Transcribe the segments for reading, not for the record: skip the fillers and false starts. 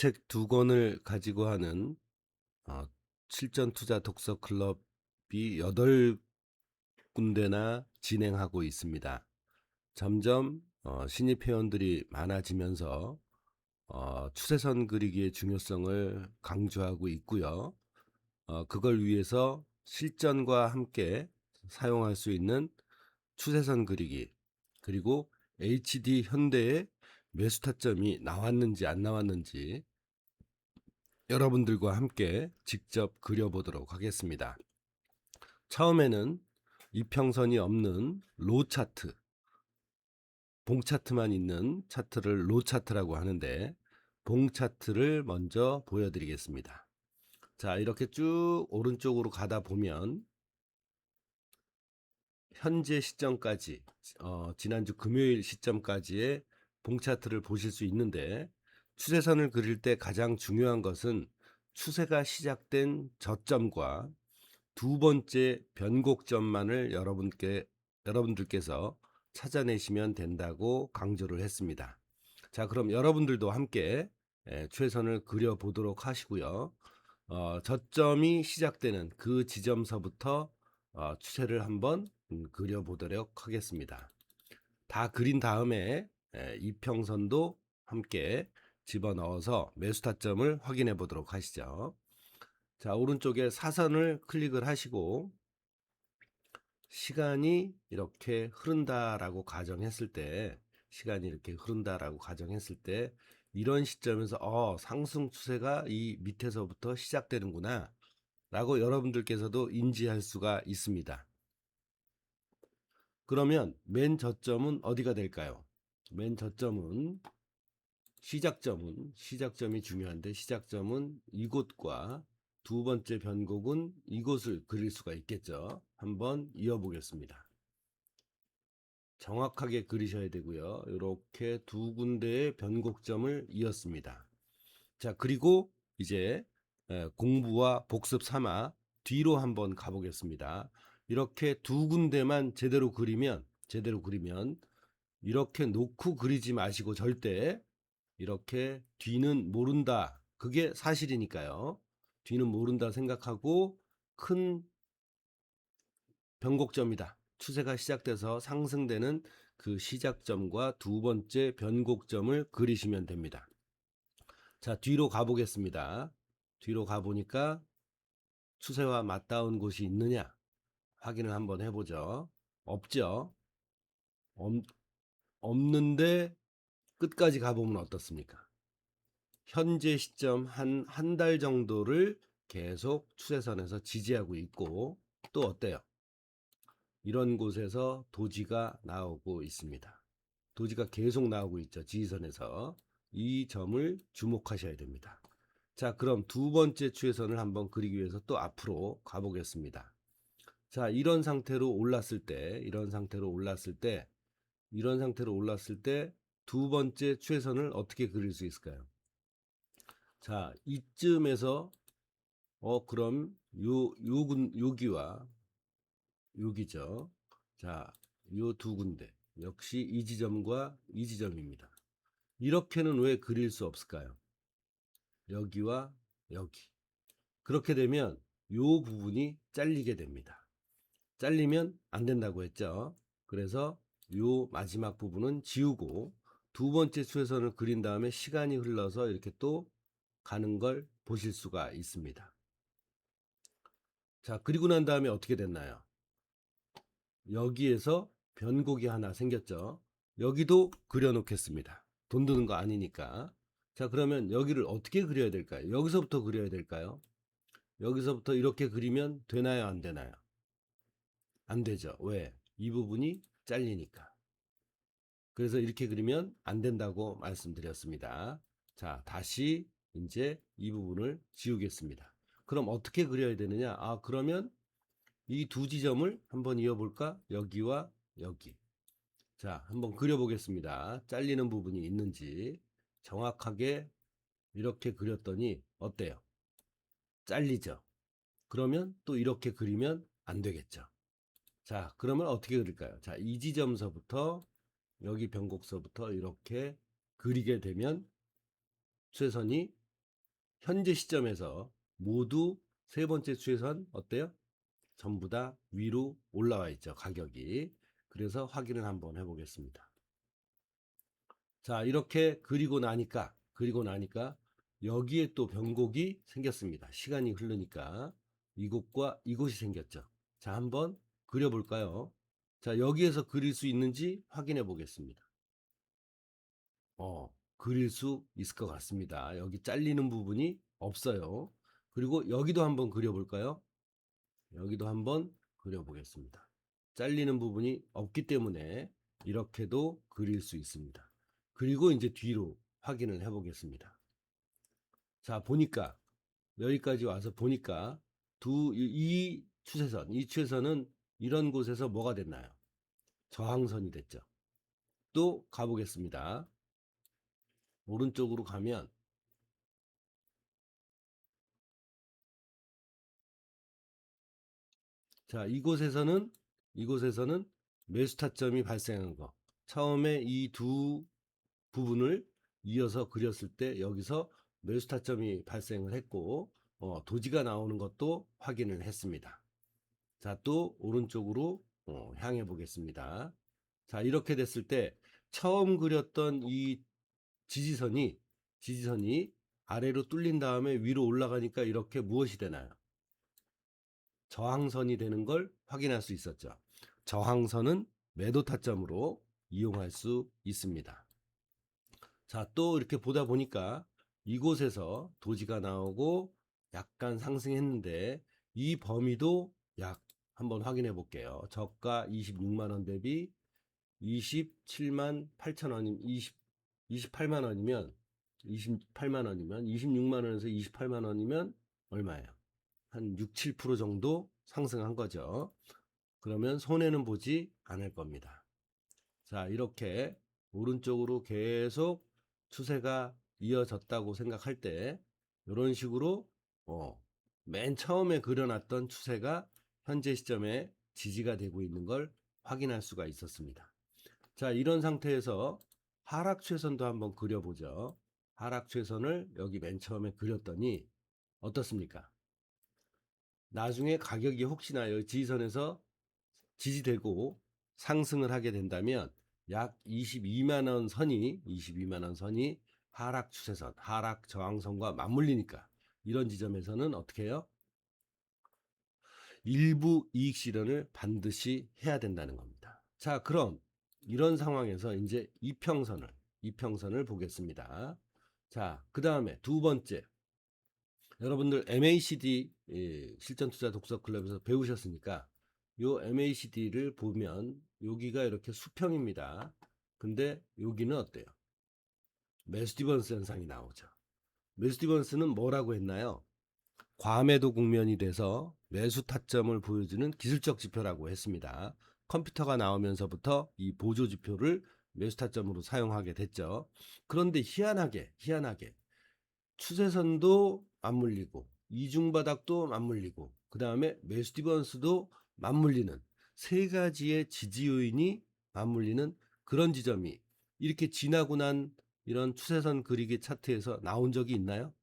책 두 권을 가지고 하는 실전 투자 독서 클럽이 8군데나 진행하고 있습니다. 점점 신입 회원들이 많아지면서 추세선 그리기의 중요성을 강조하고 있고요. 그걸 위해서 실전과 함께 사용할 수 있는 추세선 그리기, 그리고 HD 현대의 매수 타점이 나왔는지 안 나왔는지 여러분들과 함께 직접 그려보도록 하겠습니다. 처음에는 이평선이 없는 로 차트, 봉 차트만 있는 차트를 로 차트라고 하는데, 봉 차트를 먼저 보여드리겠습니다. 자, 이렇게 쭉 오른쪽으로 가다 보면 현재 시점까지, 지난주 금요일 시점까지의 봉 차트를 보실 수 있는데, 추세선을 그릴 때 가장 중요한 것은 추세가 시작된 저점과 두 번째 변곡점만을 여러분들께서 찾아내시면 된다고 강조를 했습니다. 자, 그럼 여러분들도 함께 추세선을 그려보도록 하시고요. 저점이 시작되는 그 지점서부터 추세를 한번 그려보도록 하겠습니다. 다 그린 다음에 이평선도 함께 집어넣어서 매수 타점을 확인해 보도록 하시죠. 자, 오른쪽에 사선을 클릭을 하시고 시간이 이렇게 흐른다라고 가정했을 때, 이런 시점에서 상승 추세가 이 밑에서부터 시작되는구나 라고 여러분들께서도 인지할 수가 있습니다. 그러면 맨 저점은 어디가 될까요? 맨 저점은 시작점이 중요한데, 시작점은 이곳과 두 번째 변곡은 이곳을 그릴 수가 있겠죠. 한번 이어보겠습니다. 정확하게 그리셔야 되고요. 이렇게 두 군데의 변곡점을 이었습니다. 자, 그리고 이제 공부와 복습 삼아 뒤로 한번 가보겠습니다. 이렇게 두 군데만 제대로 그리면 이렇게 놓고 그리지 마시고, 절대 이렇게 뒤는 모른다, 그게 사실이니까요. 뒤는 모른다 생각하고 큰 변곡점이다, 추세가 시작돼서 상승되는 그 시작점과 두 번째 변곡점을 그리시면 됩니다. 자, 뒤로 가보겠습니다. 뒤로 가보니까 추세와 맞닿은 곳이 있느냐 확인을 한번 해보죠. 없죠. 없는데 끝까지 가보면 어떻습니까? 현재 시점 한 달 정도를 계속 추세선에서 지지하고 있고, 또 어때요? 이런 곳에서 도지가 나오고 있습니다. 도지가 계속 나오고 있죠. 지지선에서. 이 점을 주목하셔야 됩니다. 자, 그럼 두 번째 추세선을 한번 그리기 위해서 또 앞으로 가보겠습니다. 자, 이런 상태로 올랐을 때 두 번째 추세선을 어떻게 그릴 수 있을까요? 자, 이쯤에서 그럼 여기와 여기죠. 자, 요 두 군데 역시 이 지점과 이 지점입니다. 이렇게는 왜 그릴 수 없을까요? 여기와 여기. 그렇게 되면 요 부분이 잘리게 됩니다. 잘리면 안 된다고 했죠. 그래서 요 마지막 부분은 지우고 두 번째 추세선을 그린 다음에 시간이 흘러서 이렇게 또 가는 걸 보실 수가 있습니다. 자, 그리고 난 다음에 어떻게 됐나요? 여기에서 변곡이 하나 생겼죠. 여기도 그려놓겠습니다. 돈 드는 거 아니니까. 자, 그러면 여기를 어떻게 그려야 될까요? 여기서부터 그려야 될까요? 여기서부터 이렇게 그리면 되나요, 안 되나요? 안 되죠. 왜? 이 부분이 잘리니까. 그래서 이렇게 그리면 안 된다고 말씀드렸습니다. 자, 다시 이제 이 부분을 지우겠습니다. 그럼 어떻게 그려야 되느냐? 그러면 이 두 지점을 한번 이어볼까? 여기와 여기. 자, 한번 그려보겠습니다. 잘리는 부분이 있는지. 정확하게 이렇게 그렸더니 어때요? 잘리죠? 그러면 또 이렇게 그리면 안 되겠죠? 자, 그러면 어떻게 그릴까요? 자, 이 지점서부터 여기 변곡서부터 이렇게 그리게 되면 추세선이 현재 시점에서 모두 세 번째 추세선 어때요? 전부 다 위로 올라와 있죠, 가격이. 그래서 확인을 한번 해보겠습니다. 자, 이렇게 그리고 나니까 여기에 또 변곡이 생겼습니다. 시간이 흐르니까 이곳과 이곳이 생겼죠. 자, 한번 그려볼까요? 자, 여기에서 그릴 수 있는지 확인해 보겠습니다. 그릴 수 있을 것 같습니다. 여기 잘리는 부분이 없어요. 그리고 여기도 한번 그려볼까요? 여기도 한번 그려보겠습니다. 잘리는 부분이 없기 때문에 이렇게도 그릴 수 있습니다. 그리고 이제 뒤로 확인을 해보겠습니다. 자, 보니까 여기까지 와서 보니까 이 추세선은 이런 곳에서 뭐가 됐나요? 저항선이 됐죠. 또 가보겠습니다. 오른쪽으로 가면 자, 이곳에서는 매수 타점이 발생한 거. 처음에 이 두 부분을 이어서 그렸을 때 여기서 매수 타점이 발생을 했고 도지가 나오는 것도 확인을 했습니다. 자, 또 오른쪽으로 향해 보겠습니다. 자, 이렇게 됐을 때 처음 그렸던 이 지지선이 아래로 뚫린 다음에 위로 올라가니까 이렇게 무엇이 되나요? 저항선이 되는 걸 확인할 수 있었죠. 저항선은 매도 타점으로 이용할 수 있습니다. 자, 또 이렇게 보다 보니까 이곳에서 도지가 나오고 약간 상승했는데 이 범위도 약 한번 확인해 볼게요. 저가 26만 원 대비 27만 8천 원, 28만 원이면 26만 원에서 28만 원이면 얼마예요? 한 6, 7% 정도 상승한 거죠. 그러면 손해는 보지 않을 겁니다. 자, 이렇게 오른쪽으로 계속 추세가 이어졌다고 생각할 때 이런 식으로 맨 처음에 그려놨던 추세가 현재 시점에 지지가 되고 있는 걸 확인할 수가 있었습니다. 자, 이런 상태에서 하락 최선도 한번 그려보죠. 하락 최선을 여기 맨 처음에 그렸더니 어떻습니까? 나중에 가격이 혹시나 여기 지지선에서 지지되고 상승을 하게 된다면 약 22만 원 선이 하락 추세선, 하락 저항선과 맞물리니까 이런 지점에서는 어떻게 해요? 일부 이익 실현을 반드시 해야 된다는 겁니다. 자, 그럼 이런 상황에서 이제 이평선을 보겠습니다. 자, 그 다음에 두 번째, 여러분들 MACD 실전 투자 독서 클럽에서 배우셨으니까 요 MACD를 보면 여기가 이렇게 수평입니다. 근데 여기는 어때요? 매수 디버런스 현상이 나오죠. 매수 디버런스는 뭐라고 했나요? 과매도 국면이 돼서 매수 타점을 보여주는 기술적 지표라고 했습니다. 컴퓨터가 나오면서부터 이 보조 지표를 매수 타점으로 사용하게 됐죠. 그런데 희한하게 추세선도 맞물리고 이중바닥도 맞물리고 그 다음에 매수 디버런스도 맞물리는 세 가지의 지지 요인이 맞물리는 그런 지점이 이렇게 지나고 난 이런 추세선 그리기 차트에서 나온 적이 있나요?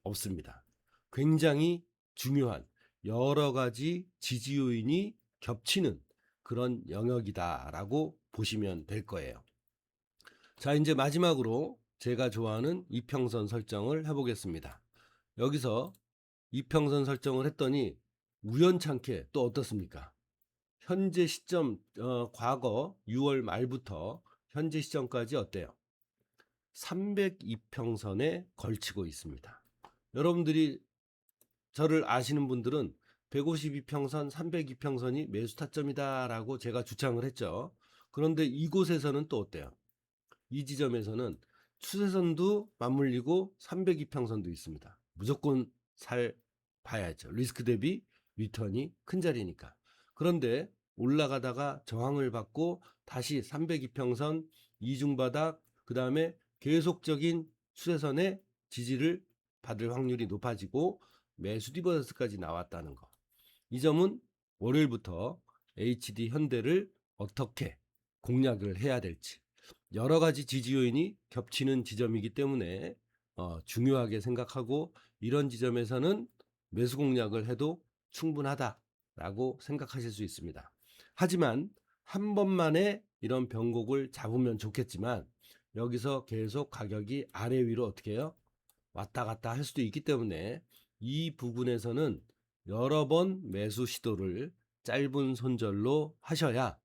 없습니다. 굉장히 중요한 여러 가지 지지 요인이 겹치는 그런 영역이다라고 보시면 될 거예요. 자, 이제 마지막으로 제가 좋아하는 이평선 설정을 해보겠습니다. 여기서 이평선 설정을 했더니 우연찮게 또 어떻습니까? 현재 시점, 과거 6월 말부터 현재 시점까지 어때요? 302평선에 걸치고 있습니다. 여러분들이 저를 아시는 분들은 152평선, 302평선이 매수 타점이다라고 제가 주장을 했죠. 그런데 이곳에서는 또 어때요? 이 지점에서는 추세선도 맞물리고 302평선도 있습니다. 무조건 살 봐야죠. 리스크 대비 리턴이 큰 자리니까. 그런데 올라가다가 저항을 받고 다시 302평선, 이중바닥, 그 다음에 계속적인 추세선의 지지를 받을 확률이 높아지고 매수 디버전스까지 나왔다는 거. 이 점은 월요일부터 HD 현대를 어떻게 공략을 해야 될지 여러 가지 지지 요인이 겹치는 지점이기 때문에 중요하게 생각하고 이런 지점에서는 매수 공략을 해도 충분하다라고 생각하실 수 있습니다. 하지만 한 번만에 이런 변곡을 잡으면 좋겠지만 여기서 계속 가격이 아래 위로 어떻게 해요? 왔다 갔다 할 수도 있기 때문에 이 부분에서는 여러 번 매수 시도를 짧은 손절로 하셔야,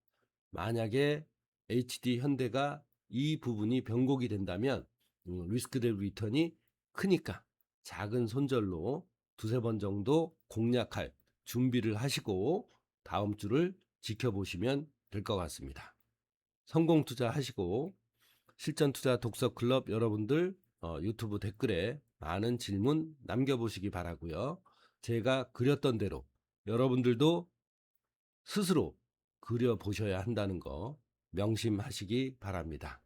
만약에 HD 현대가 이 부분이 변곡이 된다면 리스크 대 리턴이 크니까 작은 손절로 두세 번 정도 공략할 준비를 하시고 다음 주를 지켜보시면 될 것 같습니다. 성공 투자하시고 실전 투자 독서 클럽 여러분들 유튜브 댓글에 많은 질문 남겨보시기 바라고요. 제가 그렸던 대로 여러분들도 스스로 그려보셔야 한다는 거 명심하시기 바랍니다.